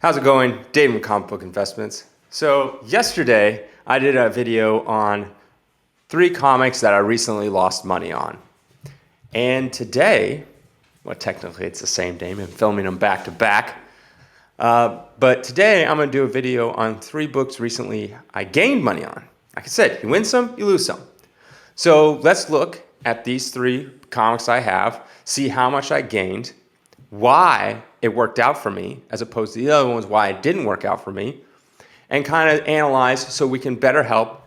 How's it going? Dave from Comic Book Investments. So yesterday I did a video on 3 comics that I recently lost money on. And today, well technically it's the same day, I'm filming them back to back. But today I'm going to do a video on 3 books recently I gained money on. Like I said, you win some, you lose some. So let's look at these 3 comics I have, see how much I gained, why it worked out for me, as opposed to the other ones, why it didn't work out for me, and kind of analyze so we can better help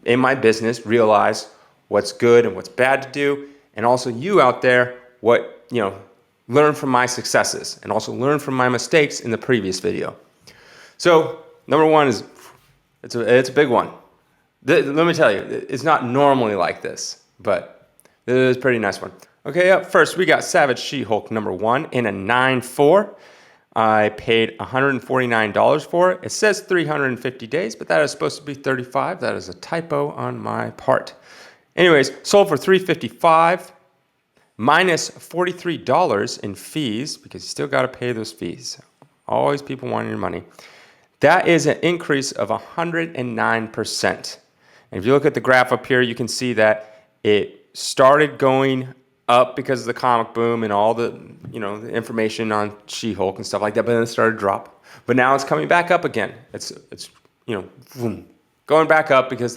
in my business realize what's good and what's bad to do, and also you out there, learn from my successes and also learn from my mistakes in the previous video. So number 1 is, it's a big one. Let me tell you, it's not normally like this, but it is a pretty nice one. Okay, up first we got Savage She-Hulk number 1 in a 9.4. I paid $149 for it. It says 350 days, but that is supposed to be 35. That is a typo on my part. Anyways, sold for $355 minus $43 in fees, because you still got to pay those fees. Always people wanting your money. That is an increase of 109%. And if you look at the graph up here, you can see that it started going up because of the comic boom and all the, the information on She-Hulk and stuff like that, but then it started to drop. But now it's coming back up again. It's boom, going back up because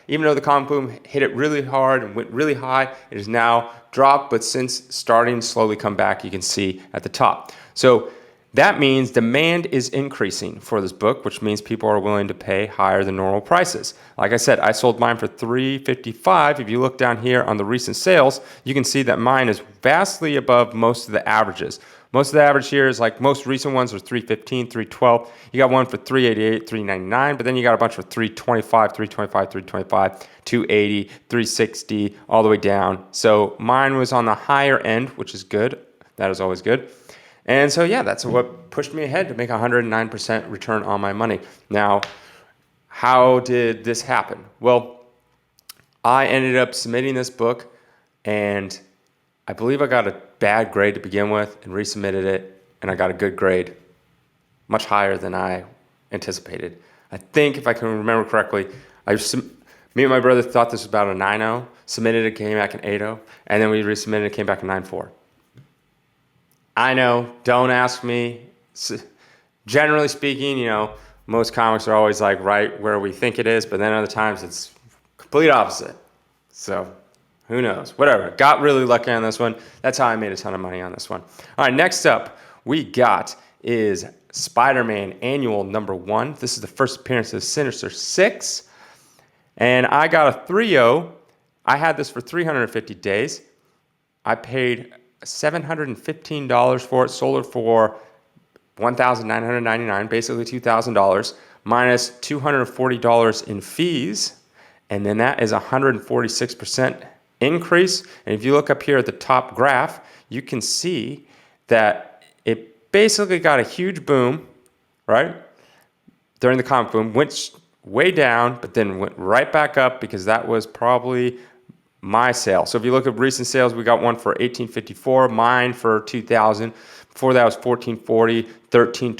even though the comic boom hit it really hard and went really high, it is now dropped, but since starting to slowly come back, you can see at the top. So that means demand is increasing for this book, which means people are willing to pay higher than normal prices. Like I said, I sold mine for $355. If you look down here on the recent sales, you can see that mine is vastly above most of the averages. Most of the average here is like most recent ones are $315, $312. You got one for $388, $399, but then you got a bunch for $325, $325, $325, $280, $360, all the way down. So mine was on the higher end, which is good. That is always good. And so, yeah, that's what pushed me ahead to make 109% return on my money. Now, how did this happen? Well, I ended up submitting this book, and I believe I got a bad grade to begin with and resubmitted it, and I got a good grade, much higher than I anticipated. I think, if I can remember correctly, me and my brother thought this was about a 9.0, submitted it, came back an 8.0, and then we resubmitted it, came back a 9.4. I know, don't ask me. Generally speaking, most comics are always like right where we think it is, but then other times it's complete opposite. So who knows? Whatever. Got really lucky on this one. That's how I made a ton of money on this one. All right, next up we got is Spider-Man Annual number 1. This is the first appearance of Sinister Six. And I got a 3.0. I had this for 350 days. I paid $715 for it, sold it for $1,999, basically $2,000, minus $240 in fees, and then that is a 146% increase. And if you look up here at the top graph, you can see that it basically got a huge boom, right? During the comic boom, went way down, but then went right back up because that was probably my sale. So if you look at recent sales, we got one for $1,854, mine for $2,000. Before that was $1,440, $1,320,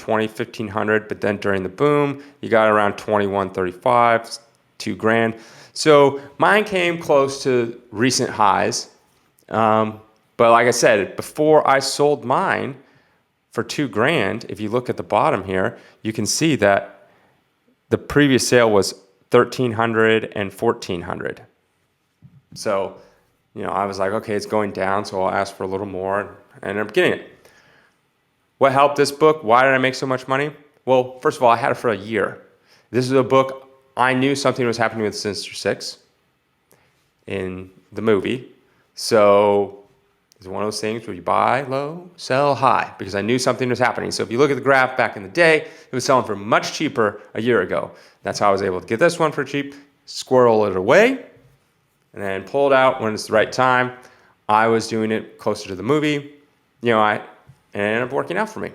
$1,500. But then during the boom, you got around $2,135, $2,000. So mine came close to recent highs. But like I said, before I sold mine for $2,000, if you look at the bottom here, you can see that the previous sale was $1,300 and $1,400. So, I was like, okay, it's going down, so I'll ask for a little more, and I ended up getting it. What helped this book? Why did I make so much money? Well, first of all, I had it for a year. This is a book, I knew something was happening with Sinister Six in the movie. So it's one of those things where you buy low, sell high, because I knew something was happening. So if you look at the graph back in the day, it was selling for much cheaper a year ago. That's how I was able to get this one for cheap, squirrel it away, and then pull it out when it's the right time. I was doing it closer to the movie. It ended up working out for me.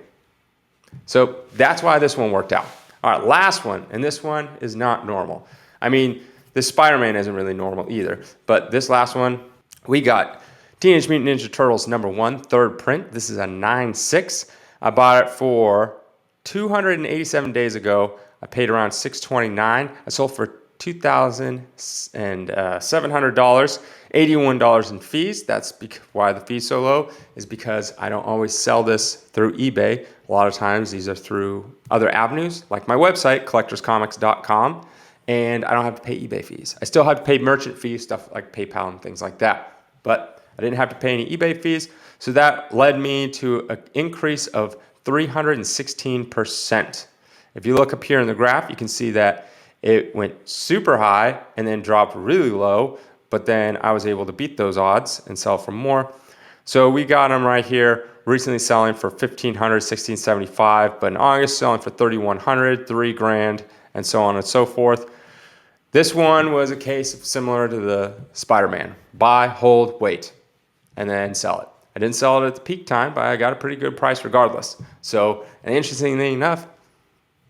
So that's why this one worked out. All right, last one, and this one is not normal. I mean, this Spider-Man isn't really normal either, but this last one, we got Teenage Mutant Ninja Turtles number 1, third print. This is a 9.6. I bought it for 287 days ago, I paid around $629. I sold for $2,700, $81 in fees. That's why the fee's so low, is because I don't always sell this through eBay. A lot of times these are through other avenues, like my website, collectorscomics.com, and I don't have to pay eBay fees. I still have to pay merchant fees, stuff like PayPal and things like that, but I didn't have to pay any eBay fees, so that led me to an increase of 316%. If you look up here in the graph, you can see that it went super high and then dropped really low, but then I was able to beat those odds and sell for more. So we got them right here, recently selling for $1,500, $1,675, but in August selling for $3,100, $3,000, and so on and so forth. This one was a case similar to the Spider-Man. Buy, hold, wait, and then sell it. I didn't sell it at the peak time, but I got a pretty good price regardless. So, and interestingly enough,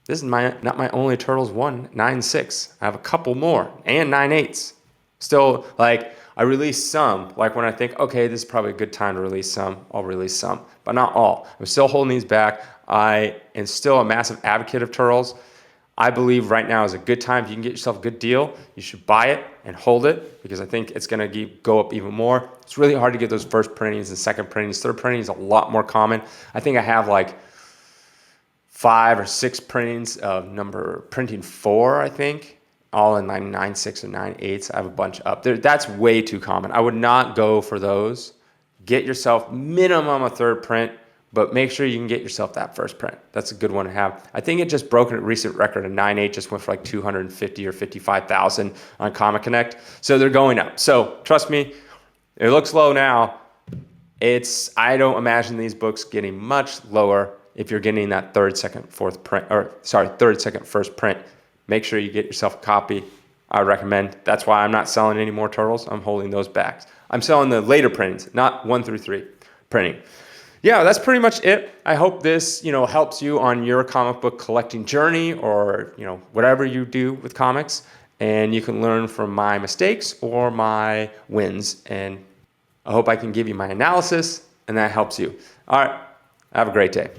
this is not my only Turtles 196. I have a couple more and 9/8. Still, like, I release some. Like when I think, okay, this is probably a good time to release some, I'll release some, but not all. I'm still holding these back. I am still a massive advocate of Turtles. I believe right now is a good time. If you can get yourself a good deal, you should buy it and hold it, because I think it's going to go up even more. It's really hard to get those first printings and second printings. Third printing is a lot more common. I think I have like 5 or 6 printings of printing 4, I think, all in like 9/6 or 9/8. I have a bunch up there. That's way too common. I would not go for those. Get yourself minimum a third print, but make sure you can get yourself that first print. That's a good one to have. I think it just broke a recent record. A 9/8 just went for like 250 or 55,000 on Comic Connect. So they're going up. So trust me, it looks low now. I don't imagine these books getting much lower if you're getting that third, second, first print. Make sure you get yourself a copy. I recommend. That's why I'm not selling any more Turtles. I'm holding those back. I'm selling the later printings, not 1 through 3 printing. Yeah, that's pretty much it. I hope this, helps you on your comic book collecting journey, or, whatever you do with comics, and you can learn from my mistakes or my wins. And I hope I can give you my analysis and that helps you. All right. Have a great day.